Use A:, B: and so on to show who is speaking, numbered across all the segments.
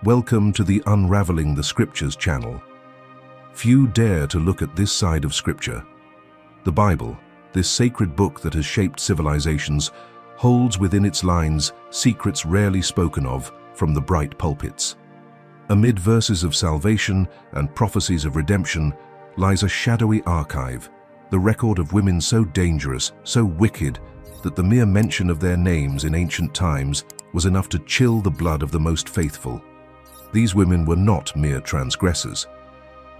A: Welcome to the Unraveling the Scriptures channel. Few dare to look at this side of Scripture. The Bible, this sacred book that has shaped civilizations, holds within its lines secrets rarely spoken of from the bright pulpits. Amid verses of salvation and prophecies of redemption lies a shadowy archive, the record of women so dangerous, so wicked, that the mere mention of their names in ancient times was enough to chill the blood of the most faithful. These women were not mere transgressors.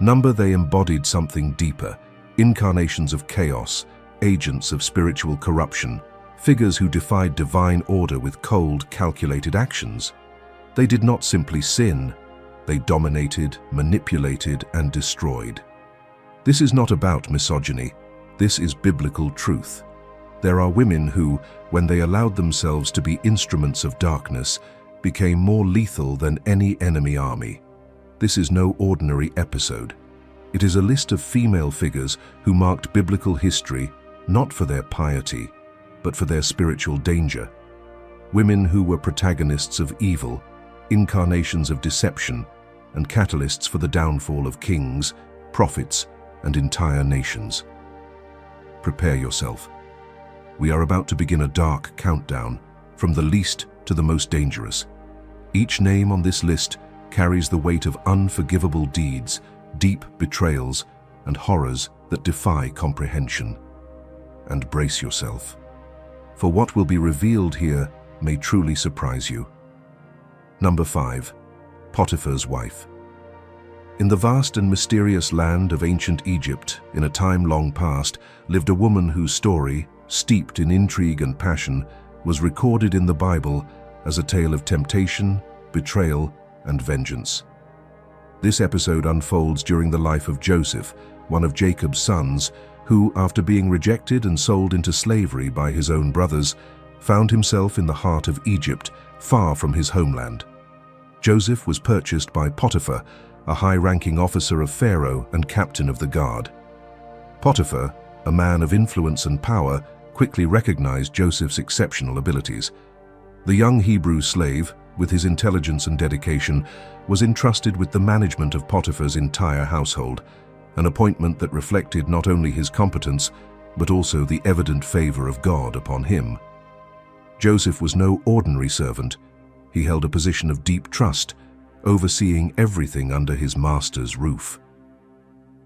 A: They embodied something deeper, incarnations of chaos, agents of spiritual corruption, figures who defied divine order with cold, calculated actions. They did not simply sin, they dominated, manipulated, and destroyed. This is not about misogyny, this is biblical truth. There are women who, when they allowed themselves to be instruments of darkness, became more lethal than any enemy army. This is no ordinary episode. It is a list of female figures who marked biblical history not for their piety, but for their spiritual danger. Women who were protagonists of evil, incarnations of deception, and catalysts for the downfall of kings, prophets, and entire nations. Prepare yourself. We are about to begin a dark countdown, from the least to the most dangerous. Each name on this list carries the weight of unforgivable deeds, deep betrayals, and horrors that defy comprehension. And brace yourself, for what will be revealed here may truly surprise you. Number 5. Potiphar's Wife. In the vast and mysterious land of ancient Egypt, in a time long past, lived a woman whose story, steeped in intrigue and passion, was recorded in the Bible as a tale of temptation, betrayal, and vengeance. This episode unfolds during the life of Joseph, one of Jacob's sons, who, after being rejected and sold into slavery by his own brothers, found himself in the heart of Egypt, far from his homeland. Joseph was purchased by Potiphar, a high-ranking officer of Pharaoh and captain of the guard. Potiphar, a man of influence and power, quickly recognized Joseph's exceptional abilities. The young Hebrew slave, with his intelligence and dedication, was entrusted with the management of Potiphar's entire household, an appointment that reflected not only his competence, but also the evident favor of God upon him. Joseph was no ordinary servant. He held a position of deep trust, overseeing everything under his master's roof.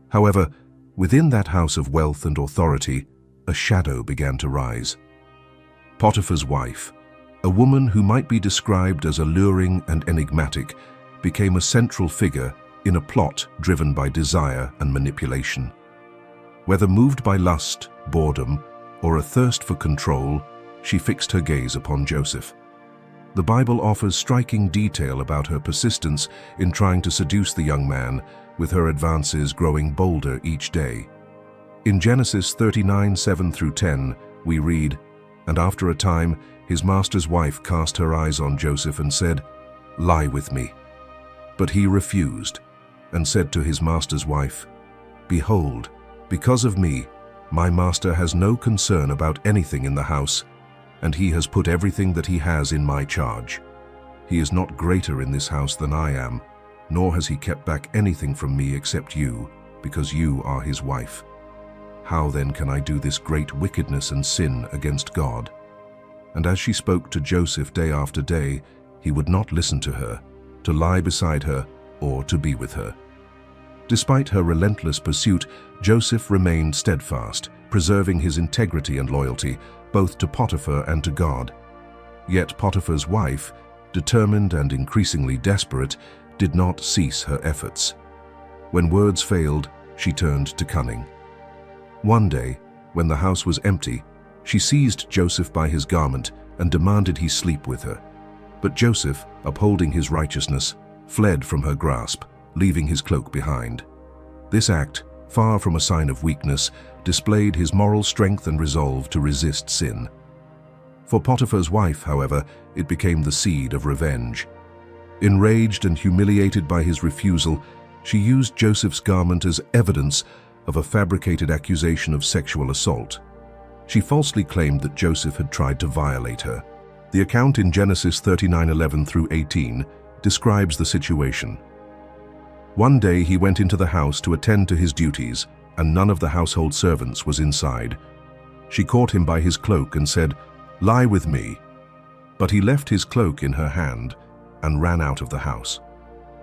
A: However, within that house of wealth and authority, a shadow began to rise. Potiphar's wife, a woman who might be described as alluring and enigmatic, became a central figure in a plot driven by desire and manipulation. Whether moved by lust, boredom, or a thirst for control, she fixed her gaze upon Joseph. The Bible offers striking detail about her persistence in trying to seduce the young man, with her advances growing bolder each day. In Genesis 39:7-10, we read, "And after a time, his master's wife cast her eyes on Joseph and said, 'Lie with me.' But he refused, and said to his master's wife, 'Behold, because of me, my master has no concern about anything in the house, and he has put everything that he has in my charge. He is not greater in this house than I am, nor has he kept back anything from me except you, because you are his wife. How then can I do this great wickedness and sin against God?' And as she spoke to Joseph day after day, he would not listen to her, to lie beside her, or to be with her. Despite her relentless pursuit, Joseph remained steadfast, preserving his integrity and loyalty, both to Potiphar and to God. Yet Potiphar's wife, determined and increasingly desperate, did not cease her efforts. When words failed, she turned to cunning. One day, when the house was empty, she seized Joseph by his garment and demanded he sleep with her. But Joseph, upholding his righteousness, fled from her grasp, leaving his cloak behind. This act, far from a sign of weakness, displayed his moral strength and resolve to resist sin. For Potiphar's wife, however, it became the seed of revenge. Enraged and humiliated by his refusal, she used Joseph's garment as evidence of a fabricated accusation of sexual assault. She falsely claimed that Joseph had tried to violate her. The account in Genesis 39:11-18 describes the situation. One day he went into the house to attend to his duties, and none of the household servants was inside. She caught him by his cloak and said, "Lie with me." But he left his cloak in her hand and ran out of the house.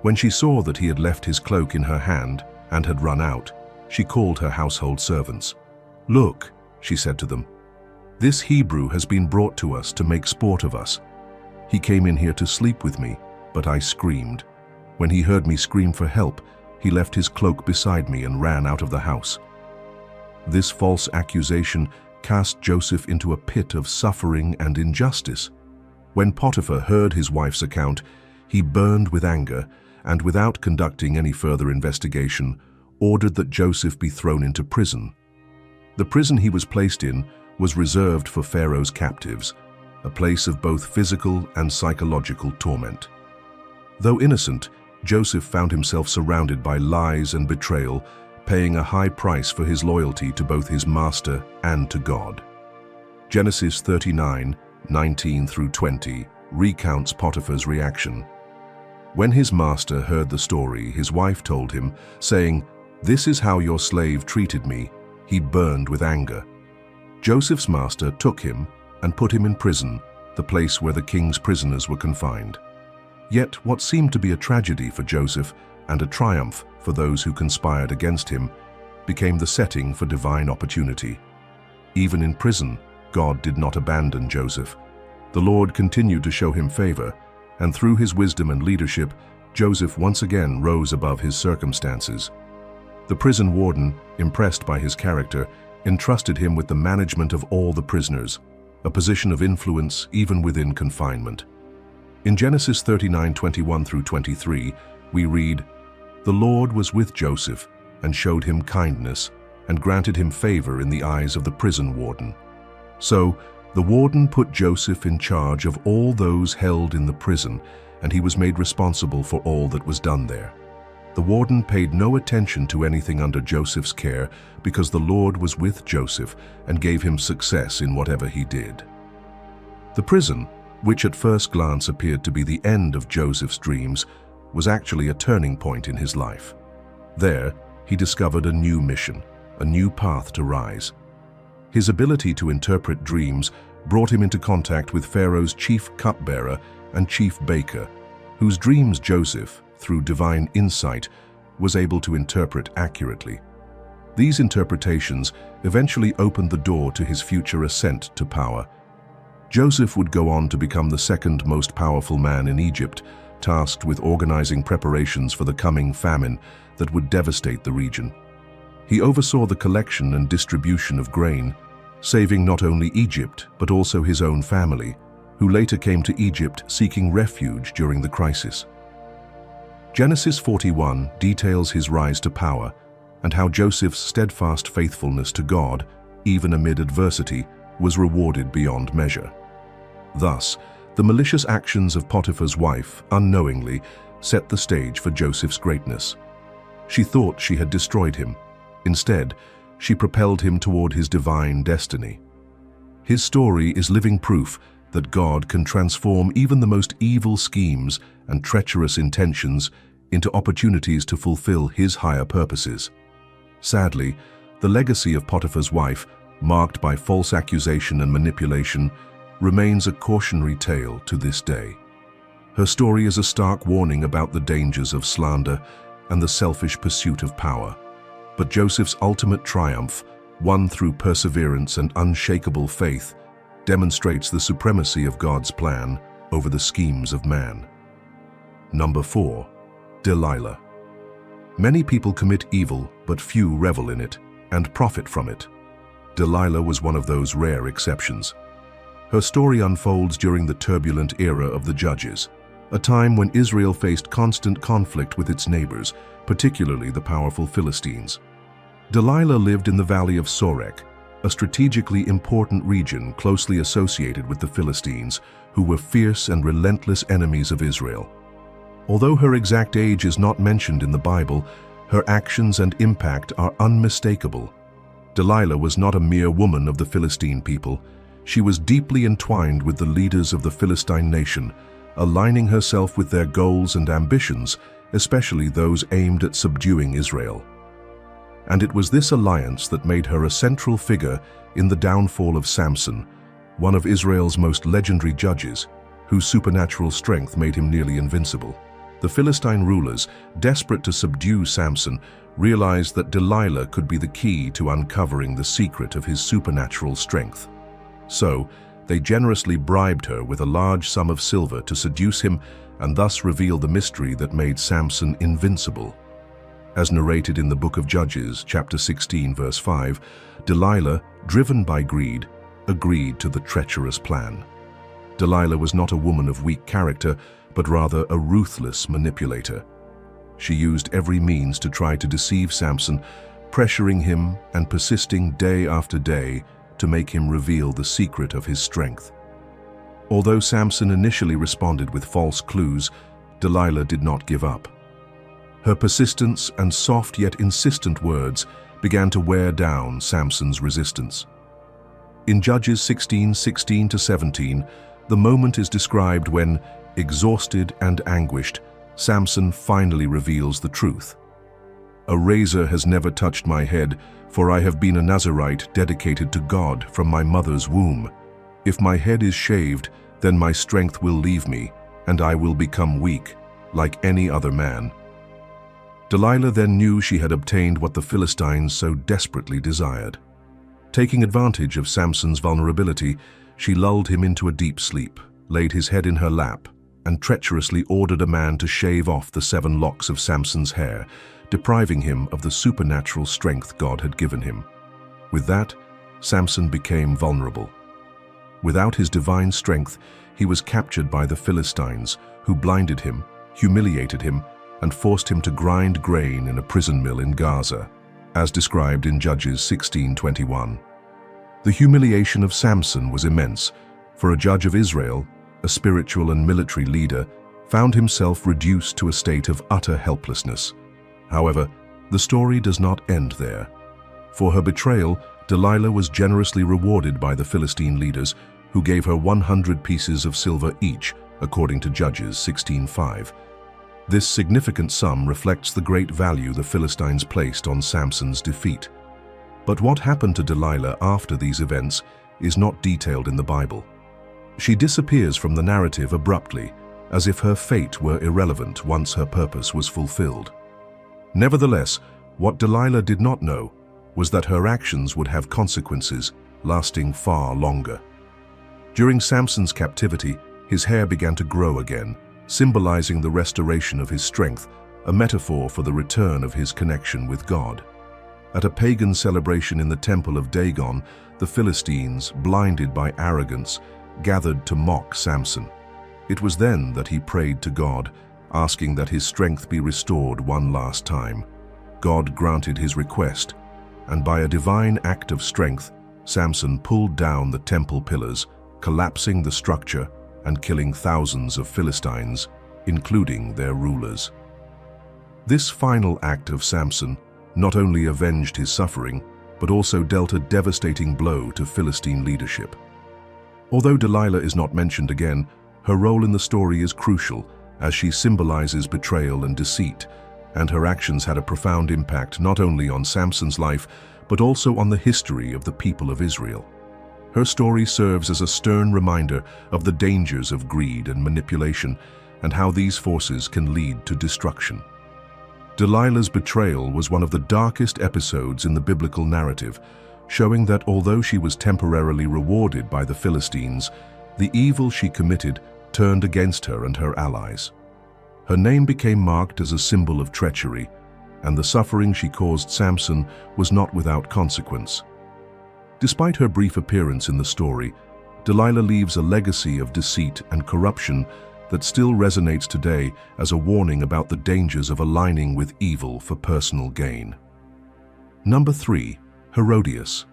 A: When she saw that he had left his cloak in her hand and had run out, she called her household servants. "Look," she said to them, "this Hebrew has been brought to us to make sport of us. He came in here to sleep with me, but I screamed. When he heard me scream for help, he left his cloak beside me and ran out of the house." This false accusation cast Joseph into a pit of suffering and injustice. When Potiphar heard his wife's account, he burned with anger and, without conducting any further investigation, ordered that Joseph be thrown into prison. The prison he was placed in was reserved for Pharaoh's captives, a place of both physical and psychological torment. Though innocent, Joseph found himself surrounded by lies and betrayal, paying a high price for his loyalty to both his master and to God. Genesis 39:19-20 recounts Potiphar's reaction. When his master heard the story, his wife told him, saying, "This is how your slave treated me." He burned with anger. Joseph's master took him and put him in prison, the place where the king's prisoners were confined. Yet what seemed to be a tragedy for Joseph and a triumph for those who conspired against him became the setting for divine opportunity. Even in prison, God did not abandon Joseph. The Lord continued to show him favor, and through his wisdom and leadership, Joseph once again rose above his circumstances. The prison warden, impressed by his character, entrusted him with the management of all the prisoners, a position of influence even within confinement. In Genesis 39:21-23, we read, "The Lord was with Joseph and showed him kindness and granted him favor in the eyes of the prison warden. So the warden put Joseph in charge of all those held in the prison, and he was made responsible for all that was done there. The warden paid no attention to anything under Joseph's care because the Lord was with Joseph and gave him success in whatever he did." The prison, which at first glance appeared to be the end of Joseph's dreams, was actually a turning point in his life. There, he discovered a new mission, a new path to rise. His ability to interpret dreams brought him into contact with Pharaoh's chief cupbearer and chief baker, whose dreams Joseph, through divine insight, was able to interpret accurately. These interpretations eventually opened the door to his future ascent to power. Joseph would go on to become the second most powerful man in Egypt, tasked with organizing preparations for the coming famine that would devastate the region. He oversaw the collection and distribution of grain, saving not only Egypt but also his own family, who later came to Egypt seeking refuge during the crisis. Genesis 41 details his rise to power and how Joseph's steadfast faithfulness to God, even amid adversity, was rewarded beyond measure. Thus, the malicious actions of Potiphar's wife, unknowingly, set the stage for Joseph's greatness. She thought she had destroyed him. Instead, she propelled him toward his divine destiny. His story is living proof that God can transform even the most evil schemes and treacherous intentions into opportunities to fulfill his higher purposes. Sadly, the legacy of Potiphar's wife, marked by false accusation and manipulation, remains a cautionary tale to this day. Her story is a stark warning about the dangers of slander and the selfish pursuit of power. But Joseph's ultimate triumph, won through perseverance and unshakable faith, demonstrates the supremacy of God's plan over the schemes of man. Number 4. Delilah. Many people commit evil, but few revel in it and profit from it. Delilah was one of those rare exceptions. Her story unfolds during the turbulent era of the Judges, a time when Israel faced constant conflict with its neighbors, particularly the powerful Philistines. Delilah lived in the valley of Sorek, a strategically important region closely associated with the Philistines, who were fierce and relentless enemies of Israel. Although her exact age is not mentioned in the Bible, her actions and impact are unmistakable. Delilah was not a mere woman of the Philistine people. She was deeply entwined with the leaders of the Philistine nation, aligning herself with their goals and ambitions, especially those aimed at subduing Israel. And it was this alliance that made her a central figure in the downfall of Samson, one of Israel's most legendary judges, whose supernatural strength made him nearly invincible. The Philistine rulers, desperate to subdue Samson, realized that Delilah could be the key to uncovering the secret of his supernatural strength. So, they generously bribed her with a large sum of silver to seduce him and thus reveal the mystery that made Samson invincible. As narrated in the book of Judges, chapter 16, verse 5, Delilah, driven by greed, agreed to the treacherous plan. Delilah was not a woman of weak character, but rather a ruthless manipulator. She used every means to try to deceive Samson, pressuring him and persisting day after day to make him reveal the secret of his strength. Although Samson initially responded with false clues, Delilah did not give up. Her persistence and soft yet insistent words began to wear down Samson's resistance. In Judges 16:16-17, the moment is described when, exhausted and anguished, Samson finally reveals the truth. "A razor has never touched my head, for I have been a Nazirite dedicated to God from my mother's womb. If my head is shaved, then my strength will leave me, and I will become weak, like any other man." Delilah then knew she had obtained what the Philistines so desperately desired. Taking advantage of Samson's vulnerability, she lulled him into a deep sleep, laid his head in her lap, and treacherously ordered a man to shave off the 7 locks of Samson's hair, depriving him of the supernatural strength God had given him. With that, Samson became vulnerable. Without his divine strength, he was captured by the Philistines, who blinded him, humiliated him, and forced him to grind grain in a prison mill in Gaza, as described in Judges 16:21. The humiliation of Samson was immense, for a judge of Israel, a spiritual and military leader, found himself reduced to a state of utter helplessness. However, the story does not end there. For her betrayal, Delilah was generously rewarded by the Philistine leaders, who gave her 100 pieces of silver each, according to Judges 16:5. This significant sum reflects the great value the Philistines placed on Samson's defeat. But what happened to Delilah after these events is not detailed in the Bible. She disappears from the narrative abruptly, as if her fate were irrelevant once her purpose was fulfilled. Nevertheless, what Delilah did not know was that her actions would have consequences lasting far longer. During Samson's captivity, his hair began to grow again, symbolizing the restoration of his strength, a metaphor for the return of his connection with God. At a pagan celebration in the temple of Dagon, the Philistines, blinded by arrogance, gathered to mock Samson. It was then that he prayed to God, asking that his strength be restored one last time. God granted his request, and by a divine act of strength, Samson pulled down the temple pillars, collapsing the structure and killing thousands of Philistines, including their rulers. This final act of Samson not only avenged his suffering, but also dealt a devastating blow to Philistine leadership. Although Delilah is not mentioned again, her role in the story is crucial, as she symbolizes betrayal and deceit, and her actions had a profound impact not only on Samson's life, but also on the history of the people of Israel. Her story serves as a stern reminder of the dangers of greed and manipulation, and how these forces can lead to destruction. Delilah's betrayal was one of the darkest episodes in the biblical narrative, showing that although she was temporarily rewarded by the Philistines, the evil she committed turned against her and her allies. Her name became marked as a symbol of treachery, and the suffering she caused Samson was not without consequence. Despite her brief appearance in the story, Delilah leaves a legacy of deceit and corruption that still resonates today as a warning about the dangers of aligning with evil for personal gain. Number 3. Herodiius.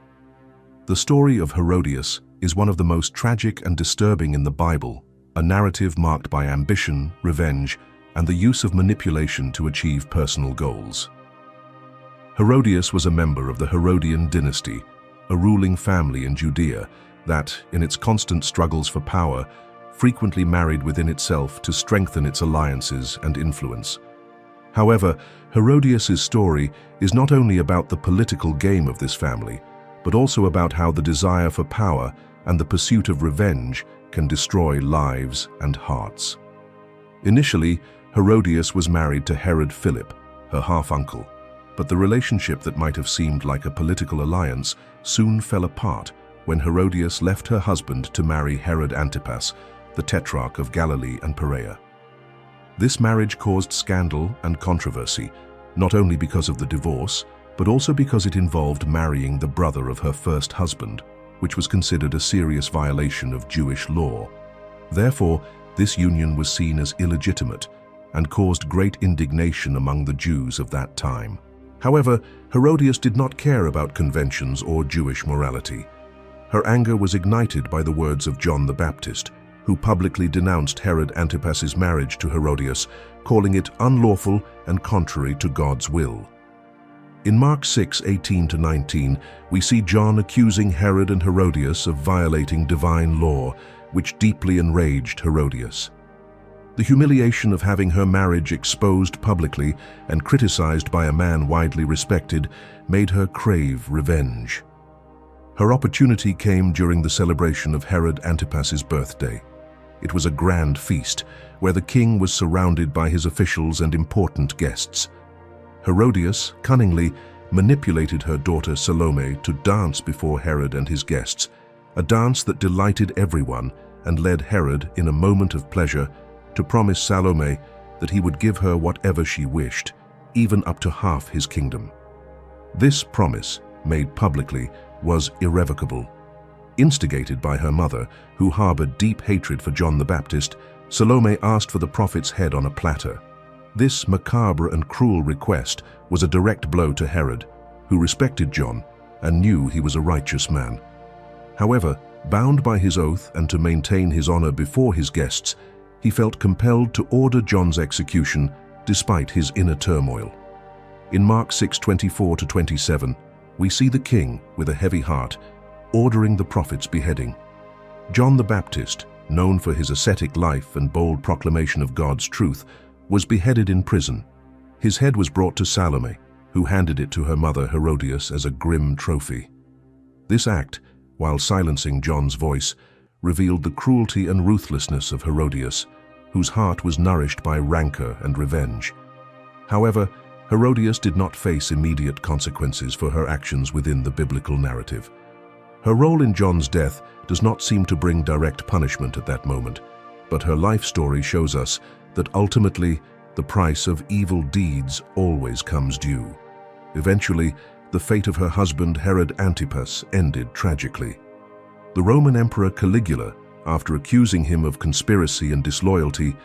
A: The story of Herodiius is one of the most tragic and disturbing in the Bible, a narrative marked by ambition, revenge, and the use of manipulation to achieve personal goals. Herodiius was a member of the Herodian dynasty, a ruling family in Judea that, in its constant struggles for power, frequently married within itself to strengthen its alliances and influence. However, Herodias' story is not only about the political game of this family, but also about how the desire for power and the pursuit of revenge can destroy lives and hearts. Initially, Herodias was married to Herod Philip, her half-uncle, but the relationship that might have seemed like a political alliance soon fell apart when Herodias left her husband to marry Herod Antipas, the tetrarch of Galilee and Perea. This marriage caused scandal and controversy, not only because of the divorce, but also because it involved marrying the brother of her first husband, which was considered a serious violation of Jewish law. Therefore, this union was seen as illegitimate and caused great indignation among the Jews of that time. However, Herodias did not care about conventions or Jewish morality. Her anger was ignited by the words of John the Baptist, who publicly denounced Herod Antipas's marriage to Herodias, calling it unlawful and contrary to God's will. In Mark 6:18-19, we see John accusing Herod and Herodias of violating divine law, which deeply enraged Herodias. The humiliation of having her marriage exposed publicly and criticized by a man widely respected made her crave revenge. Her opportunity came during the celebration of Herod Antipas's birthday. It was a grand feast, where the king was surrounded by his officials and important guests. Herodias cunningly manipulated her daughter Salome to dance before Herod and his guests, a dance that delighted everyone and led Herod, in a moment of pleasure, to promise Salome that he would give her whatever she wished, even up to half his kingdom. This promise, made publicly, was irrevocable. Instigated by her mother, who harbored deep hatred for John the Baptist, Salome asked for the prophet's head on a platter. This macabre and cruel request was a direct blow to Herod, who respected John and knew he was a righteous man. However, bound by his oath and to maintain his honor before his guests, he felt compelled to order John's execution despite his inner turmoil. In Mark 6:24-27, we see the king, with a heavy heart, ordering the prophet's beheading. John the Baptist, known for his ascetic life and bold proclamation of God's truth, was beheaded in prison. His head was brought to Salome, who handed it to her mother Herodias as a grim trophy. This act, while silencing John's voice, revealed the cruelty and ruthlessness of Herodias, whose heart was nourished by rancor and revenge. However, Herodias did not face immediate consequences for her actions within the biblical narrative. Her role in John's death does not seem to bring direct punishment at that moment, but her life story shows us that ultimately the price of evil deeds always comes due. Eventually, the fate of her husband Herod Antipas ended tragically. The Roman Emperor Caligula, after accusing him of conspiracy and disloyalty,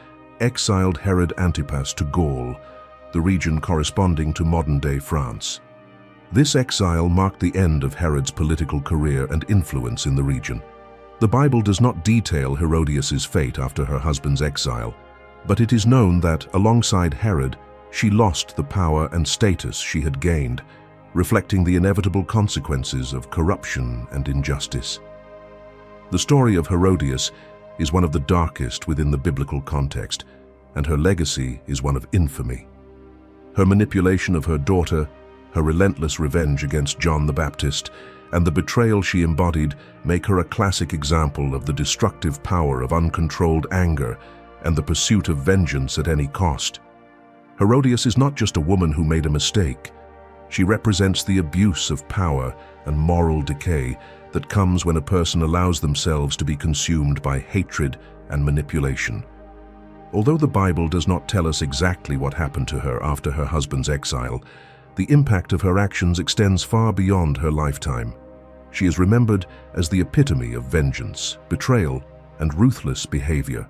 A: exiled Herod Antipas to Gaul, the region corresponding to modern-day France. This exile marked the end of Herod's political career and influence in the region. The Bible does not detail Herodias' fate after her husband's exile, but it is known that, alongside Herod, she lost the power and status she had gained, reflecting the inevitable consequences of corruption and injustice. The story of Herodias is one of the darkest within the biblical context, and her legacy is one of infamy. Her manipulation of her daughter, her relentless revenge against John the Baptist, and the betrayal she embodied make her a classic example of the destructive power of uncontrolled anger and the pursuit of vengeance at any cost. Herodias is not just a woman who made a mistake. She represents the abuse of power and moral decay that comes when a person allows themselves to be consumed by hatred and manipulation. Although the Bible does not tell us exactly what happened to her after her husband's exile, the impact of her actions extends far beyond her lifetime. She is remembered as the epitome of vengeance, betrayal, and ruthless behavior.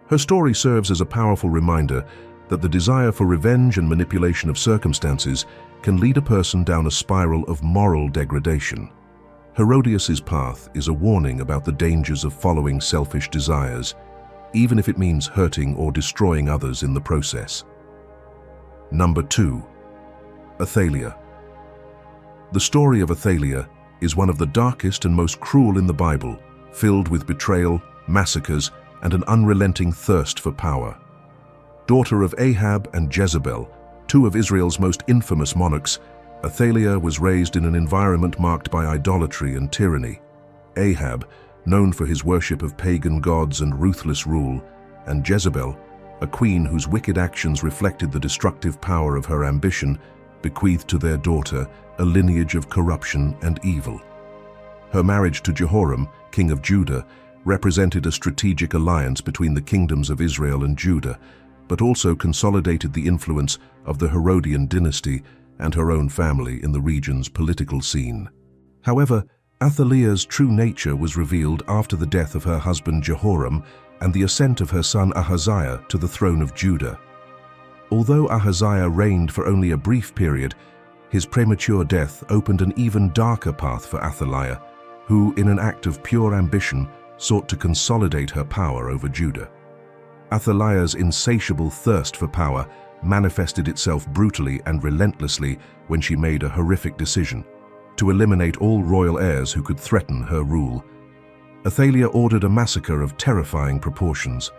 A: Her story serves as a powerful reminder that the desire for revenge and manipulation of circumstances can lead a person down a spiral of moral degradation. Herodias' path is a warning about the dangers of following selfish desires, even if it means hurting or destroying others in the process. Number 2. Athalia. The story of Athalia is one of the darkest and most cruel in the Bible, filled with betrayal, massacres, and an unrelenting thirst for power. Daughter of Ahab and Jezebel, two of Israel's most infamous monarchs, Athalia was raised in an environment marked by idolatry and tyranny. Ahab, known for his worship of pagan gods and ruthless rule, and Jezebel, a queen whose wicked actions reflected the destructive power of her ambition, bequeathed to their daughter a lineage of corruption and evil. Her marriage to Jehoram, king of Judah, represented a strategic alliance between the kingdoms of Israel and Judah, but also consolidated the influence of the Herodian dynasty and her own family in the region's political scene. However, Athalia's true nature was revealed after the death of her husband Jehoram and the ascent of her son Ahaziah to the throne of Judah. Although Ahaziah reigned for only a brief period, his premature death opened an even darker path for Athalia, who, in an act of pure ambition, sought to consolidate her power over Judah. Athalia's insatiable thirst for power manifested itself brutally and relentlessly when she made a horrific decision to eliminate all royal heirs who could threaten her rule. Athalia ordered a massacre of terrifying proportions.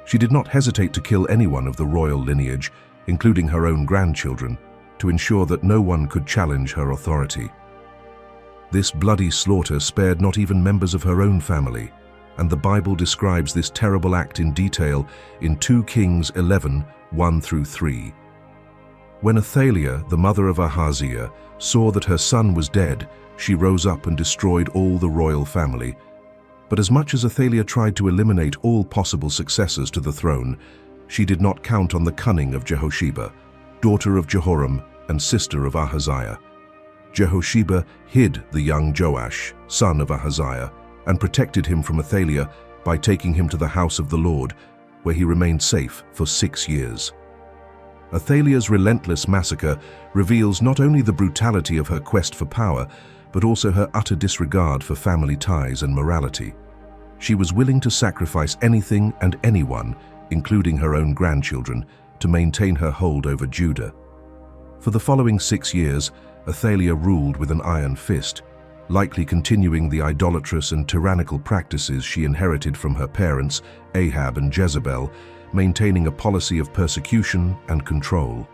A: She did not hesitate to kill anyone of the royal lineage, including her own grandchildren, to ensure that no one could challenge her authority. This bloody slaughter spared not even members of her own family, and the Bible describes this terrible act in detail in 2 Kings 11, 1-3. When Athalia, the mother of Ahaziah, saw that her son was dead, she rose up and destroyed all the royal family. But as much as Athalia tried to eliminate all possible successors to the throne, she did not count on the cunning of Jehosheba, daughter of Jehoram and sister of Ahaziah. Jehosheba hid the young Joash, son of Ahaziah, and protected him from Athalia by taking him to the house of the Lord, where he remained safe for 6 years. Athalia's relentless massacre reveals not only the brutality of her quest for power, but also her utter disregard for family ties and morality. She was willing to sacrifice anything and anyone, including her own grandchildren, to maintain her hold over Judah. For the following 6 years, Athalia ruled with an iron fist, likely continuing the idolatrous and tyrannical practices she inherited from her parents, Ahab and Jezebel, maintaining a policy of persecution and control.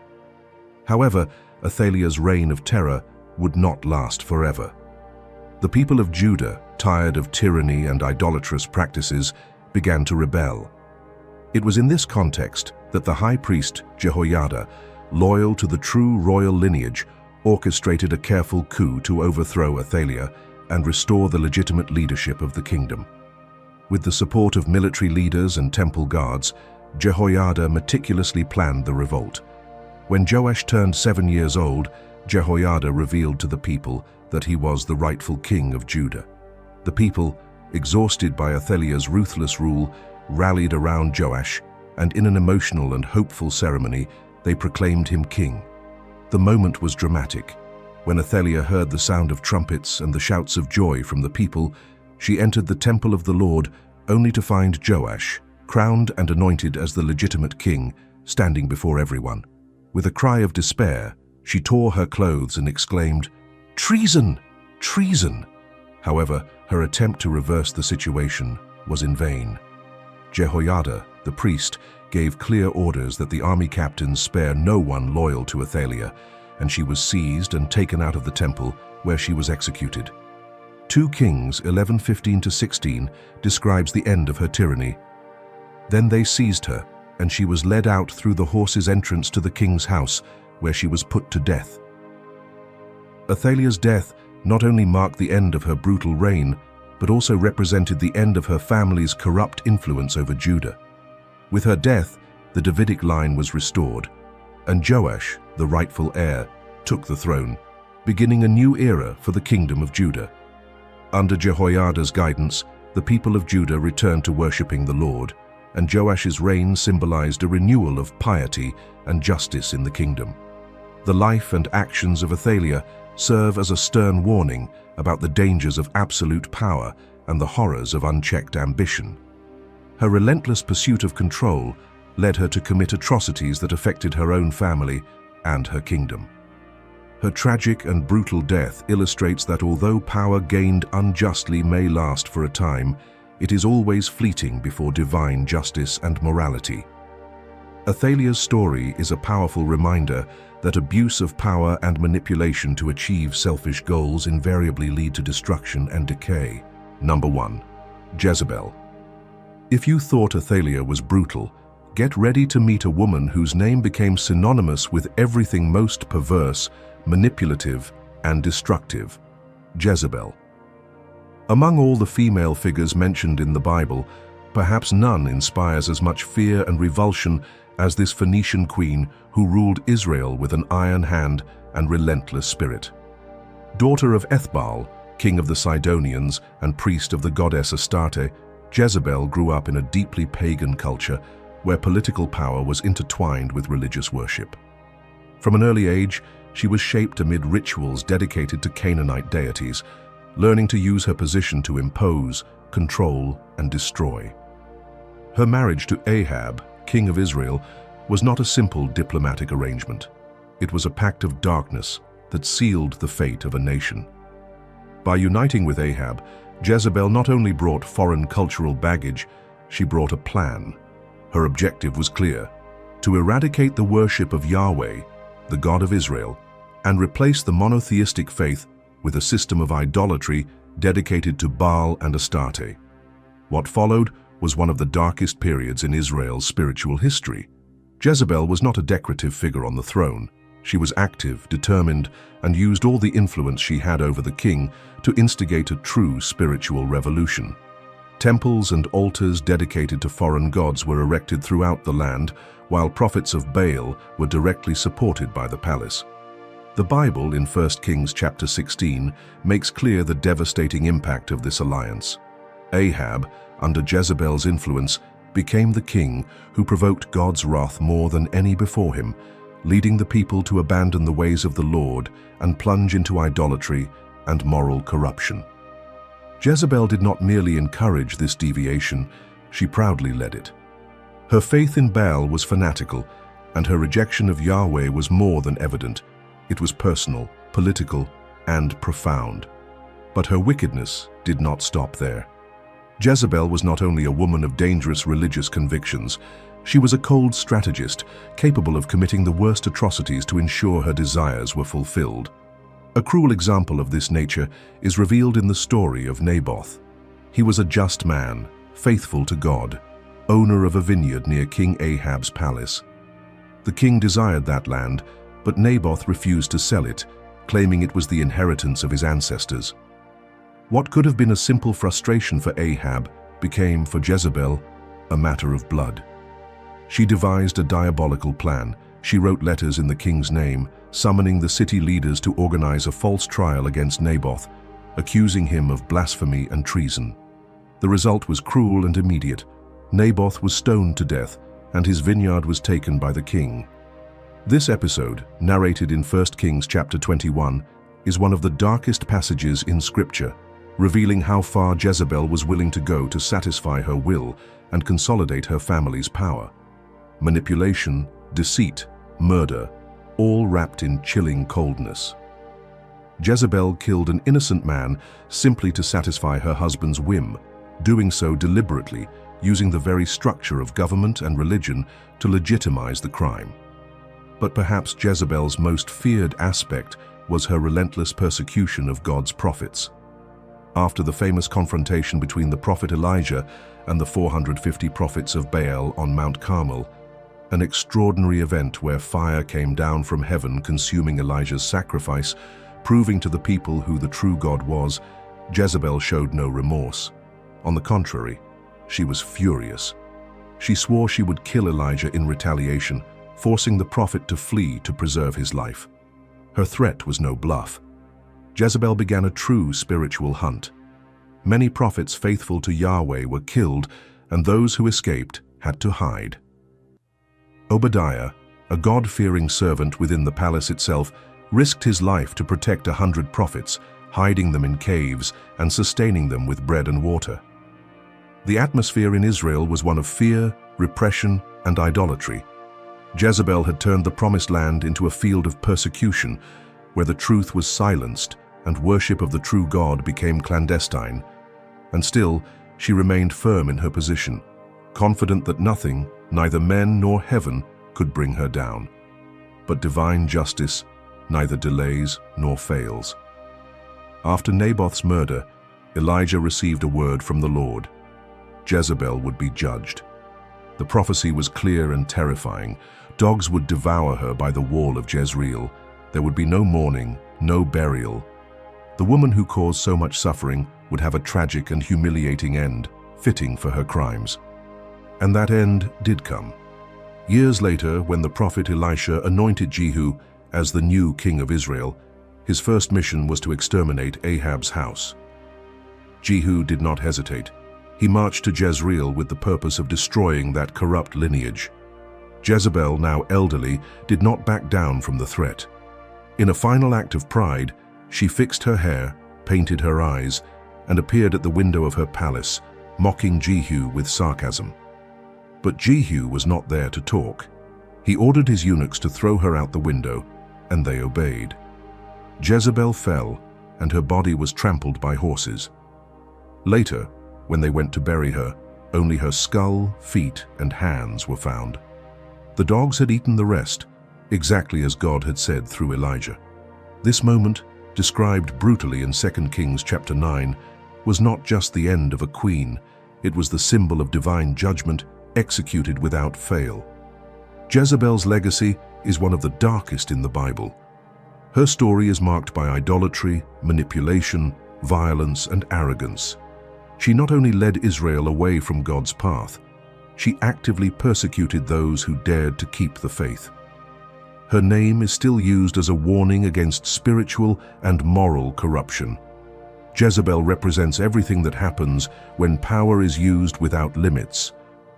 A: However, Athalia's reign of terror would not last forever. The people of Judah, tired of tyranny and idolatrous practices, began to rebel. It was in this context that the high priest Jehoiada, loyal to the true royal lineage, orchestrated a careful coup to overthrow Athalia and restore the legitimate leadership of the kingdom. With the support of military leaders and temple guards, Jehoiada meticulously planned the revolt. When Joash turned 7 years old, Jehoiada revealed to the people that he was the rightful king of Judah. The people, exhausted by Athalia's ruthless rule, rallied around Joash, and in an emotional and hopeful ceremony, they proclaimed him king. The moment was dramatic. When Athalia heard the sound of trumpets and the shouts of joy from the people, she entered the temple of the Lord only to find Joash, crowned and anointed as the legitimate king, standing before everyone. With a cry of despair, she tore her clothes and exclaimed, "Treason! Treason!" However, her attempt to reverse the situation was in vain. Jehoiada, the priest, gave clear orders that the army captains spare no one loyal to Athalia, and she was seized and taken out of the temple, where she was executed. 2 Kings 11:15-16 describes the end of her tyranny. Then they seized her, and she was led out through the horses' entrance to the king's house, where she was put to death. Athalia's death not only marked the end of her brutal reign, but also represented the end of her family's corrupt influence over Judah. With her death, the Davidic line was restored, and Joash, the rightful heir, took the throne, beginning a new era for the kingdom of Judah. Under Jehoiada's guidance, the people of Judah returned to worshipping the Lord, and Joash's reign symbolized a renewal of piety and justice in the kingdom. The life and actions of Athalia serve as a stern warning about the dangers of absolute power and the horrors of unchecked ambition. Her relentless pursuit of control led her to commit atrocities that affected her own family and her kingdom. Her tragic and brutal death illustrates that although power gained unjustly may last for a time, it is always fleeting before divine justice and morality. Athalia's story is a powerful reminder that abuse of power and manipulation to achieve selfish goals invariably lead to destruction and decay. Number 1. Jezebel. If you thought Athalia was brutal, get ready to meet a woman whose name became synonymous with everything most perverse, manipulative, and destructive: Jezebel. Among all the female figures mentioned in the Bible, perhaps none inspires as much fear and revulsion as this Phoenician queen who ruled Israel with an iron hand and relentless spirit. Daughter of Ethbaal, king of the Sidonians and priest of the goddess Astarte, Jezebel grew up in a deeply pagan culture where political power was intertwined with religious worship. From an early age, she was shaped amid rituals dedicated to Canaanite deities, learning to use her position to impose, control, and destroy. Her marriage to Ahab, king of Israel, was not a simple diplomatic arrangement. It was a pact of darkness that sealed the fate of a nation. By uniting with Ahab, Jezebel not only brought foreign cultural baggage, she brought a plan. Her objective was clear: to eradicate the worship of Yahweh, the God of Israel, and replace the monotheistic faith with a system of idolatry dedicated to Baal and Astarte. What followed was one of the darkest periods in Israel's spiritual history. Jezebel was not a decorative figure on the throne. She was active, determined, and used all the influence she had over the king to instigate a true spiritual revolution. Temples and altars dedicated to foreign gods were erected throughout the land, while prophets of Baal were directly supported by the palace. The Bible in 1 Kings chapter 16 makes clear the devastating impact of this alliance. Ahab, under Jezebel's influence, became the king who provoked God's wrath more than any before him, leading the people to abandon the ways of the Lord and plunge into idolatry and moral corruption. Jezebel did not merely encourage this deviation, she proudly led it. Her faith in Baal was fanatical, and her rejection of Yahweh was more than evident. It was personal, political, and profound. But her wickedness did not stop there. Jezebel was not only a woman of dangerous religious convictions, she was a cold strategist, capable of committing the worst atrocities to ensure her desires were fulfilled. A cruel example of this nature is revealed in the story of Naboth. He was a just man, faithful to God, owner of a vineyard near King Ahab's palace. The king desired that land, but Naboth refused to sell it, claiming it was the inheritance of his ancestors. What could have been a simple frustration for Ahab became, for Jezebel, a matter of blood. She devised a diabolical plan. She wrote letters in the king's name, summoning the city leaders to organize a false trial against Naboth, accusing him of blasphemy and treason. The result was cruel and immediate. Naboth was stoned to death, and his vineyard was taken by the king. This episode, narrated in 1 Kings chapter 21, is one of the darkest passages in Scripture, revealing how far Jezebel was willing to go to satisfy her will and consolidate her family's power. Manipulation, deceit, murder, all wrapped in chilling coldness. Jezebel killed an innocent man simply to satisfy her husband's whim, doing so deliberately, using the very structure of government and religion to legitimize the crime. But perhaps Jezebel's most feared aspect was her relentless persecution of God's prophets. After the famous confrontation between the prophet Elijah and the 450 prophets of Baal on Mount Carmel, an extraordinary event where fire came down from heaven consuming Elijah's sacrifice, proving to the people who the true God was, Jezebel showed no remorse. On the contrary, she was furious. She swore she would kill Elijah in retaliation, forcing the prophet to flee to preserve his life. Her threat was no bluff. Jezebel began a true spiritual hunt. Many prophets faithful to Yahweh were killed, and those who escaped had to hide. Obadiah, a God-fearing servant within the palace itself, risked his life to protect 100 prophets, hiding them in caves and sustaining them with bread and water. The atmosphere in Israel was one of fear, repression, and idolatry. Jezebel had turned the Promised Land into a field of persecution, where the truth was silenced and worship of the true God became clandestine. And still, she remained firm in her position, confident that nothing, neither men nor heaven, could bring her down. But divine justice neither delays nor fails. After Naboth's murder, Elijah received a word from the Lord. Jezebel would be judged. The prophecy was clear and terrifying. Dogs would devour her by the wall of Jezreel. There would be no mourning, no burial. The woman who caused so much suffering would have a tragic and humiliating end, fitting for her crimes. And that end did come. Years later, when the prophet Elisha anointed Jehu as the new king of Israel, his first mission was to exterminate Ahab's house. Jehu did not hesitate. He marched to Jezreel with the purpose of destroying that corrupt lineage. Jezebel, now elderly, did not back down from the threat. In a final act of pride, she fixed her hair, painted her eyes, and appeared at the window of her palace, mocking Jehu with sarcasm. But Jehu was not there to talk. He ordered his eunuchs to throw her out the window, and they obeyed. Jezebel fell, and her body was trampled by horses. Later, when they went to bury her, only her skull, feet, and hands were found. The dogs had eaten the rest, exactly as God had said through Elijah. This moment, described brutally in 2 Kings chapter 9, was not just the end of a queen, it was the symbol of divine judgment executed without fail. Jezebel's legacy is one of the darkest in the Bible. Her story is marked by idolatry, manipulation, violence, and arrogance. She not only led Israel away from God's path, she actively persecuted those who dared to keep the faith. Her name is still used as a warning against spiritual and moral corruption. Jezebel represents everything that happens when power is used without limits,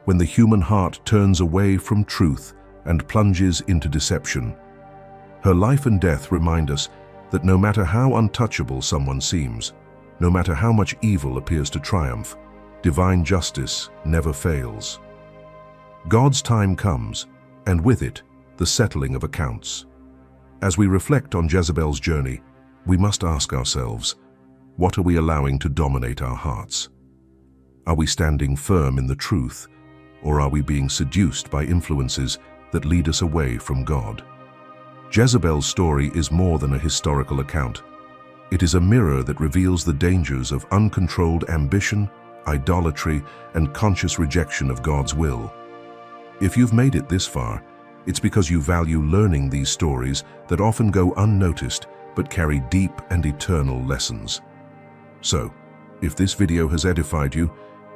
A: when the human heart turns away from truth and plunges into deception. Her life and death remind us that no matter how untouchable someone seems, no matter how much evil appears to triumph, divine justice never fails. God's time comes, and with it, the settling of accounts. As we reflect on Jezebel's journey, we must ask ourselves, what are we allowing to dominate our hearts? Are we standing firm in the truth, or are we being seduced by influences that lead us away from God? Jezebel's story is more than a historical account. It is a mirror that reveals the dangers of uncontrolled ambition, idolatry, and conscious rejection of God's will. If you've made it this far, it's because you value learning these stories that often go unnoticed but carry deep and eternal lessons. So, if this video has edified you,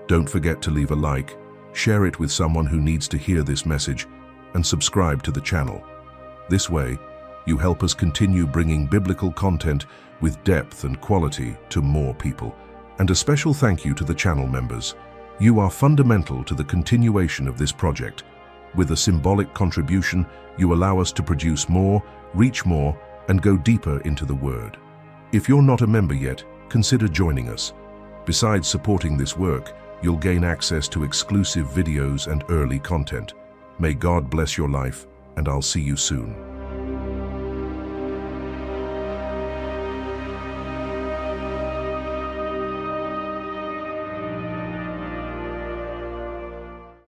A: don't forget to leave a like, share it with someone who needs to hear this message, and subscribe to the channel. This way, you help us continue bringing biblical content with depth and quality to more people. And a special thank you to the channel members. You are fundamental to the continuation of this project. With a symbolic contribution, you allow us to produce more, reach more, and go deeper into the Word. If you're not a member yet, consider joining us. Besides supporting this work, you'll gain access to exclusive videos and early content. May God bless your life, and I'll see you soon.